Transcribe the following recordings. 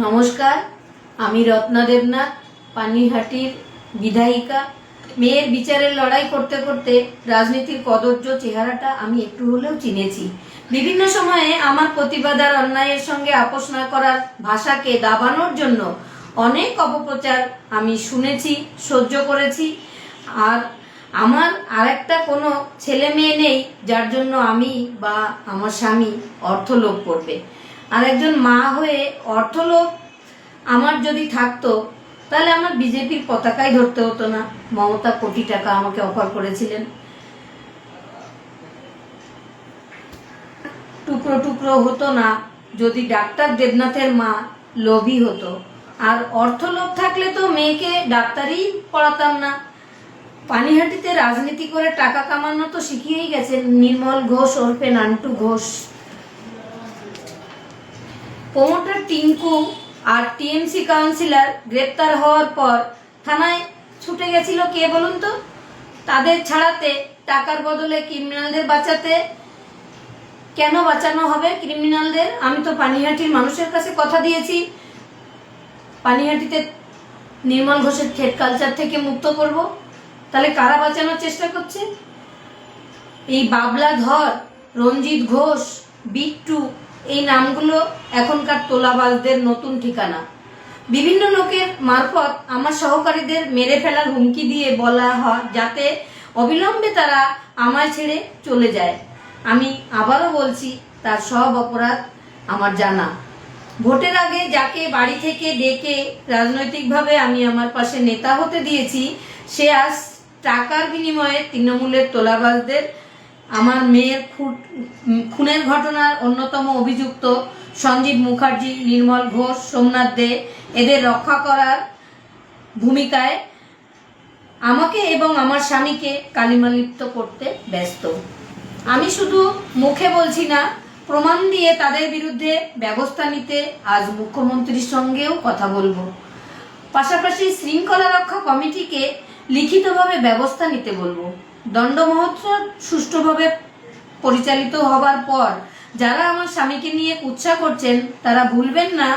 নমস্কার, আমি রত্না দেবনাথ, পানিহাটির বিধায়িকা। মেয়ের বিচারের লড়াই করতে করতে রাজনীতির কদর্য চেহারাটা আমি একটু হলেও চিনেছি। বিভিন্ন সময়ে আমার প্রতিবাদ আর অন্যায়ের সঙ্গে আপোষ না করার ভাষাকে দাবানোর জন্য অনেক অপপ্রচার আমি শুনেছি, সহ্য করেছি। আর আমার আরেকটা কোনো ছেলে মেয়ে নেই যার জন্য আমি বা আমার স্বামী অর্থলোভ করবে। আর একজন মা হয়ে অর্থলোভ আমার যদি থাকতো তাহলে আমার বিজেপির পতাকাই ধরতে হতো না। মমতা কোটি টাকা আমাকে অফার করেছিলেন, টুকরো টুকরো হতো না যদি ডাক্তার দেবনাথের মা লোভী হতো। আর অর্থলোভ থাকলে তো মেয়েকে ডাক্তারই পড়াতাম না। পানিহাটিতে রাজনীতি করে টাকা কামানো তো শিখিয়েই গেছেন নির্মল ঘোষ ওরফে নান্টু ঘোষ। প্রমোটার টিঙ্কু আর টিএমসি কাউন্সিলর গ্রেপ্তার হওয়ার পর থানায় ছুটে গেছিল কে বলুন তো? তাদের ছাড়াতে, টাকার বদলে ক্রিমিনালদের বাঁচাতে। কেন বাঁচানো হবে ক্রিমিনালদের? আমি তো পানিহাটির মানুষের কাছে কথা দিয়েছি পানিহাটিতে নির্মল ঘোষের থ্রেড কালচার থেকে মুক্ত করব। তাহলে কারা বাঁচানোর চেষ্টা করছে? এই বাবলা ধর, রঞ্জিত ঘোষ, বিট্টু, এই নামগুলো এখনকার তোলাবাজদের নতুন ঠিকানা। বিভিন্ন লোকের মারফত আমার সহকারীদের মেরে ফেলার হুমকি দিয়ে বলা হয় যাতে অবিলম্বে তারা আমায় ছেড়ে চলে যায়। আমি আবারও বলছি, তার সব অপরাধ আমার জানা। ভোটের আগে যাকে বাড়ি থেকে ডেকে রাজনৈতিকভাবে আমি আমার পাশে নেতা হতে দিয়েছি, সে আজ টাকার বিনিময়ে তৃণমূলের তোলাবাজদের আমার মেয়ের খুনের ঘটনার অন্যতম অভিযুক্ত সঞ্জীব মুখার্জি, নির্মল ঘোষ, সোমনাথ দে, এদের রক্ষা করার ভূমিকায় আমাকে এবং আমার স্বামীকে কালিমালিপ্ত করতে ব্যস্ত। আমি শুধু মুখে বলছি না, প্রমাণ দিয়ে তাদের বিরুদ্ধে ব্যবস্থা নিতে আজ মুখ্যমন্ত্রীর সঙ্গেও কথা বলবো। পাশাপাশি শৃঙ্খলা রক্ষা কমিটিকে লিখিতভাবে ব্যবস্থা নিতে বলবো। দণ্ড মহোৎসব সুষ্ঠুভাবে পরিচালিত হবার পর যারা আমার স্বামীকে নিয়ে কুৎসা করছেন তারা ভুলবেন না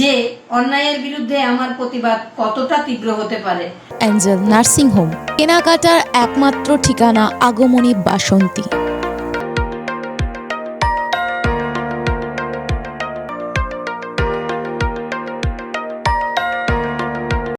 যে অন্যায়ের বিরুদ্ধে আমার প্রতিবাদ কতটা তীব্র হতে পারে। অ্যাঞ্জেল নার্সিং হোম, কেনাকাটার একমাত্র ঠিকানা আগমনী বাসন্তী।